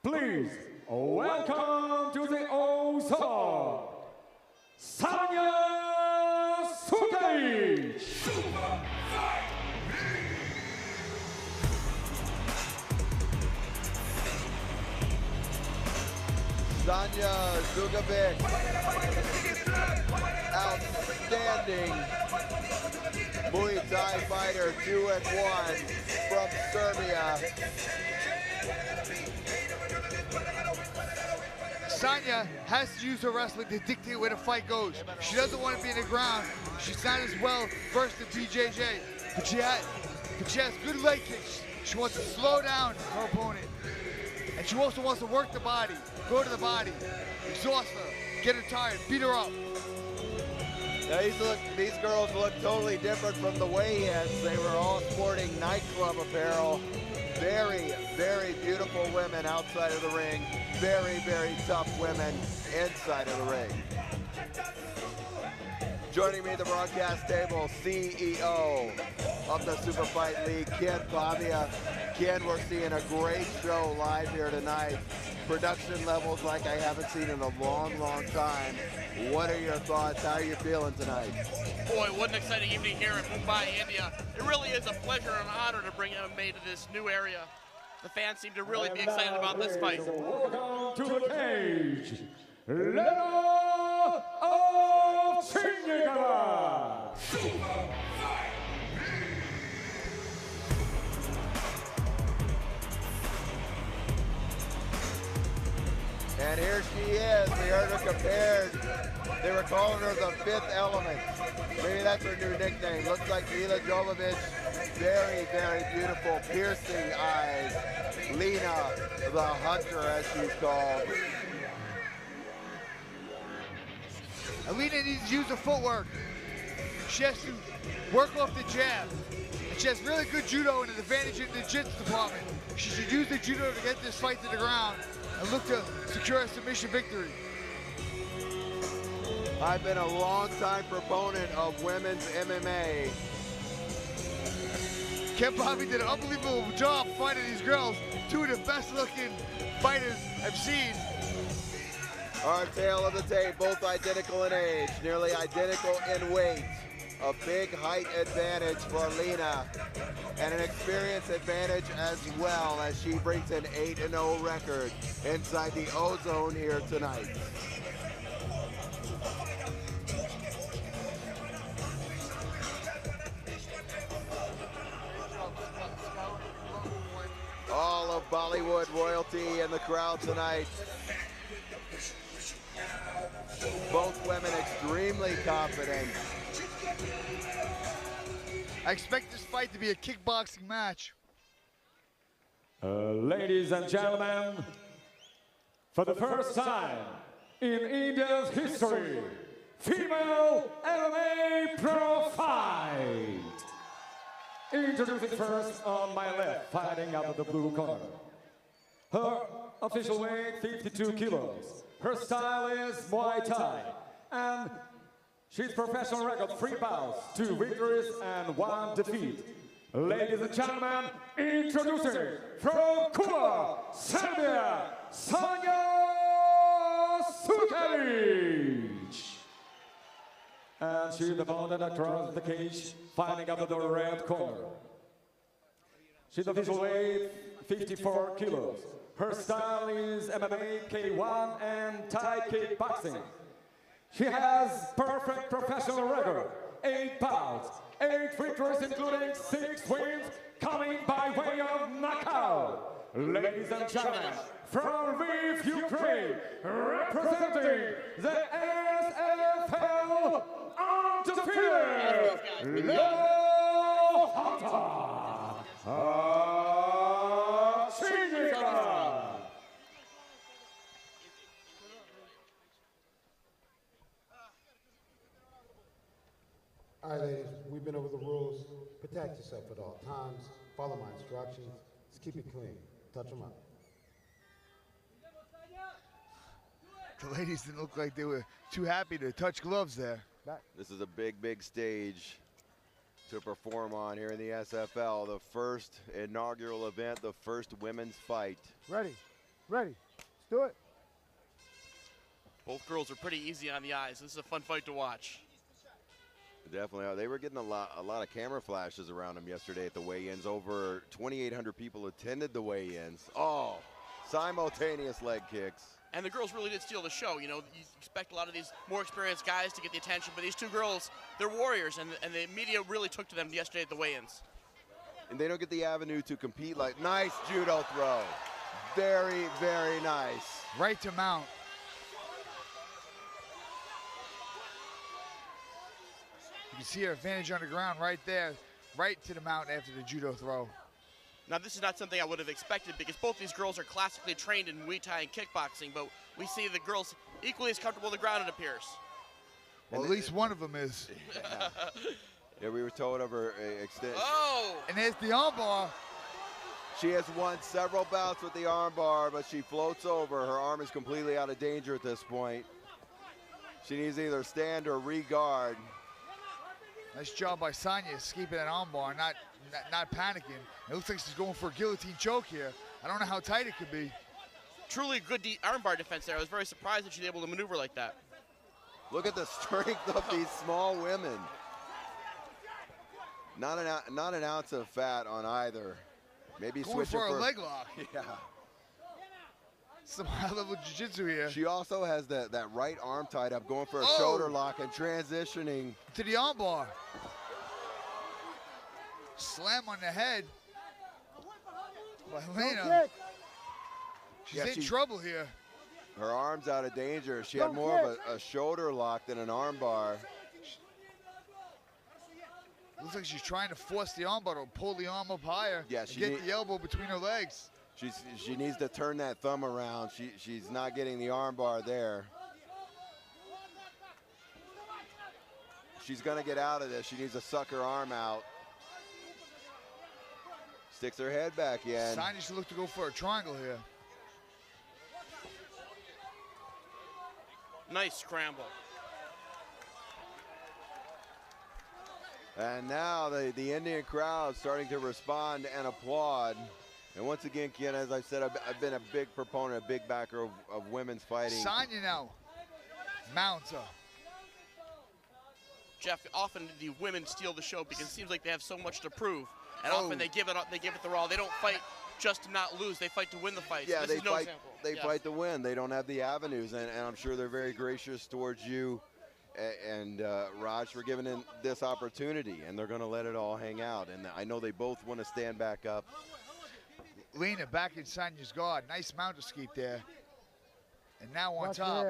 Please welcome to the All-Star, Sanja Sukic. Sanja Sukic, outstanding Muay Thai fighter, 2-1 from Serbia. Sanja has to use her wrestling to dictate where the fight goes. She doesn't want to be in the ground. She's not as well versed in BJJ, but she has good leg kicks. She wants to slow down her opponent. And she also wants to work the body, go to the body, exhaust her, get her tired, beat her up. Now these girls look totally different from the weigh-ins. They were all sporting nightclub apparel. Very, very beautiful women outside of the ring. Very, very tough women inside of the ring. Joining me at the broadcast table, CEO of the Super Fight League, Ken Pavia. Ken, we're seeing a great show live here tonight. Production levels like I haven't seen in a long, long time. What are your thoughts? How are you feeling tonight? Boy, what an exciting evening here in Mumbai, India. It really is a pleasure and an honor to bring MMA to this new area. The fans seem to really be excited about this fight. Welcome to the cage, Lena of Sanja. And here she is. We heard her compared. They were calling her the fifth element. Maybe that's her new nickname. Looks like Mila Jovovich. Very, very beautiful, piercing eyes. Lena, the hunter, as she's called. Lena needs to use her footwork. She has to work off the jab. And she has really good judo and an advantage in the jiu-jitsu department. She should use the judo to get this fight to the ground and look to secure a submission victory. I've been a long-time proponent of women's MMA. Ken Bobby did an unbelievable job fighting these girls. Two of the best-looking fighters I've seen. Our tail of the tape, both identical in age, nearly identical in weight. A big height advantage for Lena, and an experience advantage as well, as she brings an 8-0 record inside the O-Zone here tonight. All of Bollywood royalty in the crowd tonight. Both women extremely confident. I expect this fight to be a kickboxing match. Ladies and gentlemen, for the first time in India's history, female MMA pro fight. Introducing first on my left, fighting out of the blue corner. Her official weight, 52 kilos. Her style is Muay Thai. And she's professional record, 3 bouts, 2 victories, and 1 defeat. Ladies and gentlemen, introducing from Coleman, Serbia, Sanja Sukic. And she's the opponent across the cage, fighting out of the red corner. She's official weight, 54 kilos. Her style is MMA, K1, and Thai kickboxing. She has perfect professional record, 8 bouts, 8 victories, including 6 wins, coming by way of knockout. Ladies and gentlemen, from Lviv, Ukraine, representing the SFL undefeated, Lena of Sanja. All right, ladies, we've been over the rules. Protect yourself at all times. Follow my instructions. Just keep it clean. Touch them up. The ladies didn't look like they were too happy to touch gloves there. This is a big, big stage to perform on here in the SFL. The first inaugural event, the first women's fight. Ready. Ready. Let's do it. Both girls are pretty easy on the eyes. This is a fun fight to watch. Definitely are. They were getting a lot of camera flashes around them yesterday at the weigh-ins. Over 2,800 people attended the weigh-ins. Oh, simultaneous leg kicks. And the girls really did steal the show. You know, you expect a lot of these more experienced guys to get the attention, but these two girls, they're warriors, and the media really took to them yesterday at the weigh-ins. And they don't get the avenue to compete like, nice judo throw. Very, very nice. Right to mount. You can see her advantage on the ground right there, right to the mount after the judo throw. Now, this is not something I would have expected because both these girls are classically trained in Muay Thai and kickboxing, but we see the girls equally as comfortable on the ground, it appears. Well, at least one of them is. Yeah, we were told of her extent. Oh! And there's the armbar. She has won several bouts with the armbar, but she floats over. Her arm is completely out of danger at this point. She needs to either stand or re-guard. Nice job by Sanja escaping that armbar, not panicking. It looks like she's going for a guillotine choke here. I don't know how tight it could be. Truly good armbar defense there. I was very surprised that she was able to maneuver like that. Look at the strength of these small women. Not an ounce of fat on either. Maybe Going switch for it a leg lock. Yeah. Some high-level jiu-jitsu here. She also has that right arm tied up, going for a shoulder lock and transitioning to the armbar. Slam on the head by Lena. She's in trouble here. Her arm's out of danger. She had more of a shoulder lock than an arm bar. Looks like she's trying to force the armbar to pull the arm up higher and get the elbow between her legs. She needs to turn that thumb around. She's not getting the arm bar there. She's gonna get out of this. She needs to suck her arm out. Sticks her head back in. Sanja should look to go for a triangle here. Nice scramble. And now the Indian crowd starting to respond and applaud. And once again, Ken, as I said, I've been a big proponent, a big backer of women's fighting. Sanja now mounts her. Jeff, often the women steal the show because it seems like they have so much to prove. And often they give it their all. They don't fight just to not lose. They fight to win the fight. Yeah, so this is no example. They fight to win. They don't have the avenues. And I'm sure they're very gracious towards you and Raj for giving them this opportunity. And they're going to let it all hang out. And I know they both want to stand back up. Lena back in Sanja's guard. Nice mount escape there. And now on top.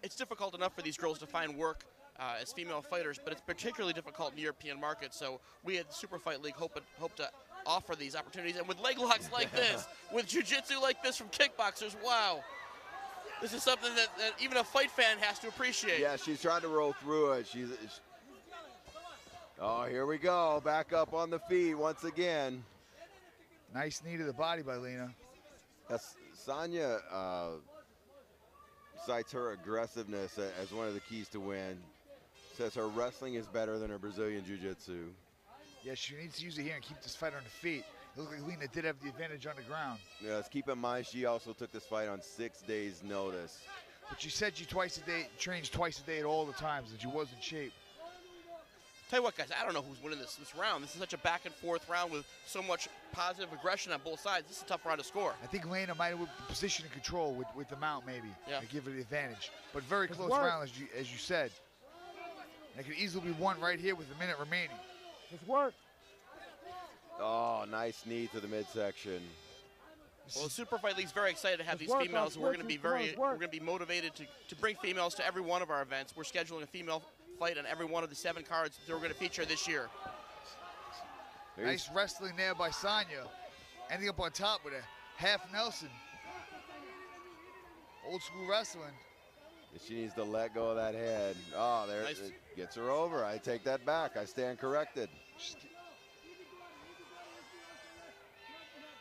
It's difficult enough for these girls to find work as female fighters, but it's particularly difficult in the European market. So we at the Super Fight League hope to offer these opportunities. And with leg locks like this, with jiu-jitsu like this from kickboxers, wow. This is something that even a fight fan has to appreciate. Yeah, she's trying to roll through it. Oh, here we go. Back up on the feet once again. Nice knee to the body by Lena. Sanja cites her aggressiveness as one of the keys to win. Says her wrestling is better than her Brazilian jiu-jitsu. Yeah, she needs to use it here and keep this fight on the feet. It looked like Lena did have the advantage on the ground. Yeah, let's keep in mind she also took this fight on 6 days' notice. But she said she trains twice a day at all the times, and she was in shape. Tell you what, guys, I don't know who's winning this round. This is such a back-and-forth round with so much positive aggression on both sides. This is a tough round to score. I think Lena might have position and control with the mount, maybe, to give her the advantage. But very close round, as you said. And it could easily be won right here with a minute remaining. It's work. Oh, nice knee to the midsection. Well, the Super Fight League's very excited to have these females, and we're going to be motivated to bring females to every one of our events. We're scheduling a female fight on every one of the 7 cards that we're going to feature this year. Nice wrestling there by Sanja. Ending up on top with a half Nelson. Old school wrestling. She needs to let go of that head. Oh, there it gets her over. I take that back. I stand corrected.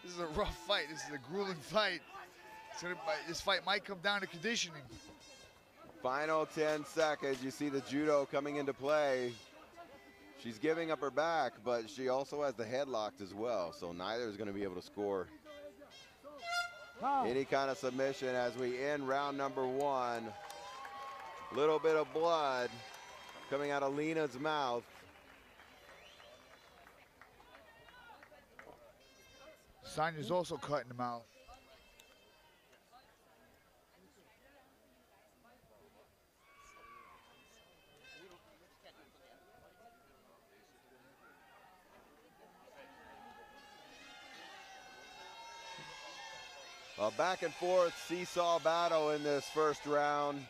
This is a rough fight. This is a grueling fight. This fight might come down to conditioning. Final 10 seconds. You see the judo coming into play. She's giving up her back, but she also has the head locked as well, so neither is going to be able to score. any kind of submission as we end round number 1. Little bit of blood coming out of Lena's mouth. Sanja's also cut in the mouth. A back and forth seesaw battle in this first round.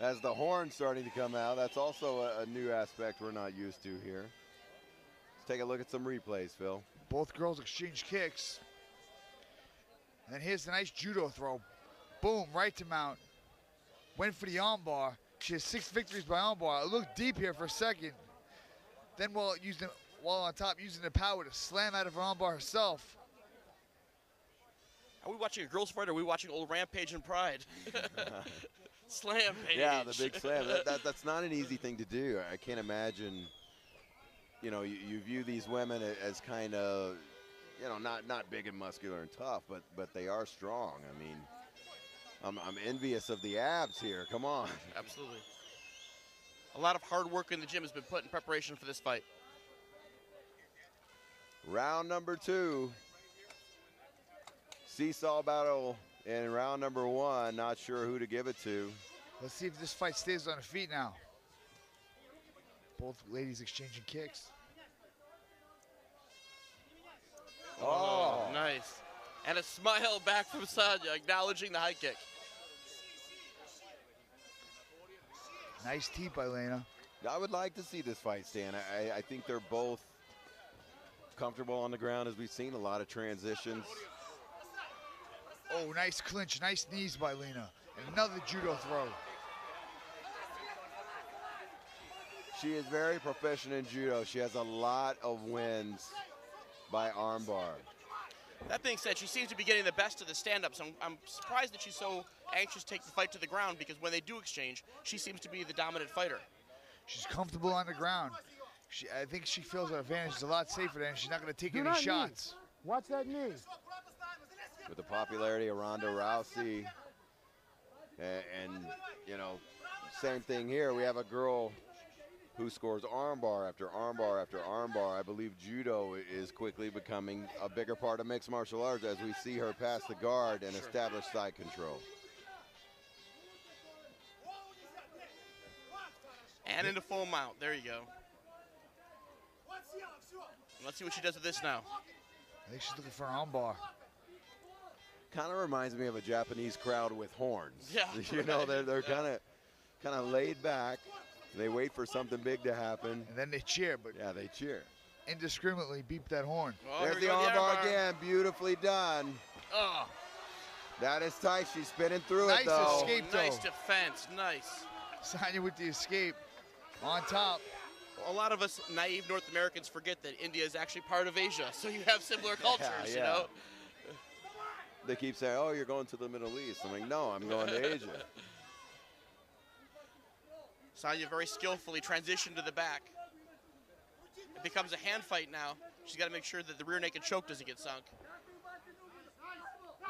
As the horn's starting to come out, that's also a new aspect we're not used to here. Let's take a look at some replays, Phil. Both girls exchange kicks. And then here's the nice judo throw. Boom, right to mount. Went for the armbar. She has 6 victories by armbar. It looked deep here for a second. Then while on top, using the power to slam out of her armbar herself. Are we watching a girls fight or are we watching old Rampage and Pride? Slam page. Yeah, the big slam. That's not an easy thing to do. I can't imagine, you know, you view these women as kind of, you know, not big and muscular and tough, but they are strong. I mean, I'm envious of the abs here. Come on. Absolutely. A lot of hard work in the gym has been put in preparation for this fight. Round number 2. Seesaw battle in round number 1. Not sure who to give it to. Let's see if this fight stays on the feet now. Both ladies exchanging kicks. Oh, nice. And a smile back from Sanja, acknowledging the high kick. Nice tee by Lena. I would like to see this fight, Stan. I think they're both comfortable on the ground, as we've seen a lot of transitions. Oh, nice clinch, nice knees by Lena. And another judo throw. She is very proficient in judo. She has a lot of wins by armbar. That being said, she seems to be getting the best of the stand-ups. I'm surprised that she's so anxious to take the fight to the ground, because when they do exchange, she seems to be the dominant fighter. She's comfortable on the ground. I think she feels her advantage is a lot safer than she's not going to take any shots. Watch that knee. With the popularity of Ronda Rousey, and you know, same thing here. We have a girl who scores armbar after armbar after armbar. I believe judo is quickly becoming a bigger part of mixed martial arts as we see her pass the guard and establish side control. And into full mount. There you go. Let's see what she does with this now. I think she's looking for an armbar. Kind of reminds me of a Japanese crowd with horns. Yeah. You know, they're kind of laid back. They wait for something big to happen. And then they cheer, but yeah, they cheer. Indiscriminately beep that horn. Oh, there's the armbar again, beautifully done. Oh. That is tight. She's spinning through it, though. Nice escape, though. Nice defense, nice. Sanja with the escape on top. A lot of us naive North Americans forget that India is actually part of Asia, so you have similar cultures, you know? They keep saying, oh, you're going to the Middle East. I'm like, no, I'm going to Asia. Sanja very skillfully transitioned to the back. It becomes a hand fight now. She's got to make sure that the rear naked choke doesn't get sunk.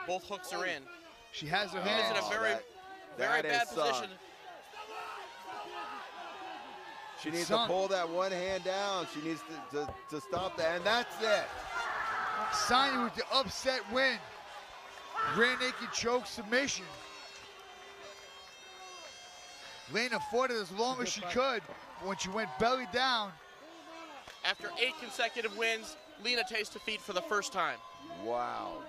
Both hooks are in. She has her Lena's hands. in a very bad position. She needs to pull that one hand down. She needs to stop that, and that's it. Sanja with the upset win. Rear naked choke submission. Lena fought it as long as she could, but when she went belly down. After 8 consecutive wins, Lena tastes defeat for the first time. Wow.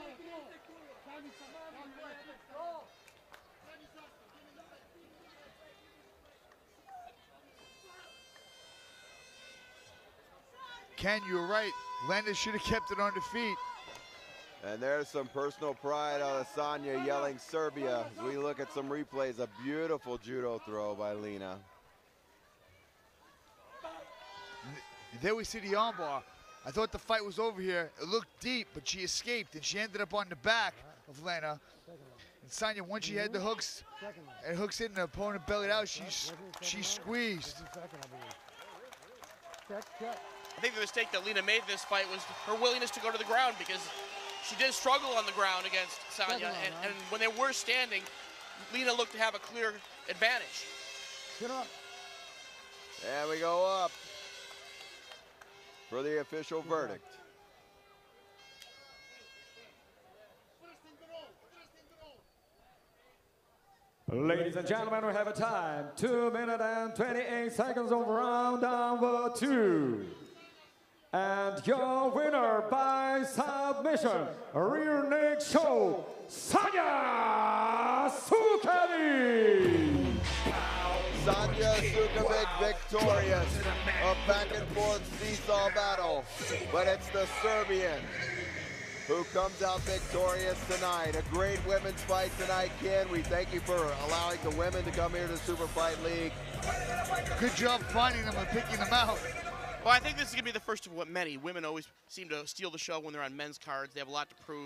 Ken, you were right. Lena should have kept it on the feet. And there's some personal pride out of Sanja yelling Serbia. As we look at some replays, a beautiful judo throw by Lena. And there we see the armbar. I thought the fight was over here. It looked deep, but she escaped, and she ended up on the back of Lena. And Sanja, once she had the hooks, and hooks in the opponent bellied out, she squeezed. I think the mistake that Lena made in this fight was her willingness to go to the ground, because She did struggle on the ground against Sanja, and when they were standing, Lena looked to have a clear advantage. And we go up for the official verdict. Ladies and gentlemen, we have a time, 2 minutes and 28 seconds of round number 2. And your winner by submission, rear neck show, Sanja Sukovic. Sanja Sukovic victorious. A back and forth seesaw battle, but it's the Serbian who comes out victorious tonight. A great women's fight tonight, Ken. We thank you for allowing the women to come here to the Super Fight League. Good job finding them and picking them out. Well, I think this is going to be the first of what many. Women always seem to steal the show when they're on men's cards. They have a lot to prove.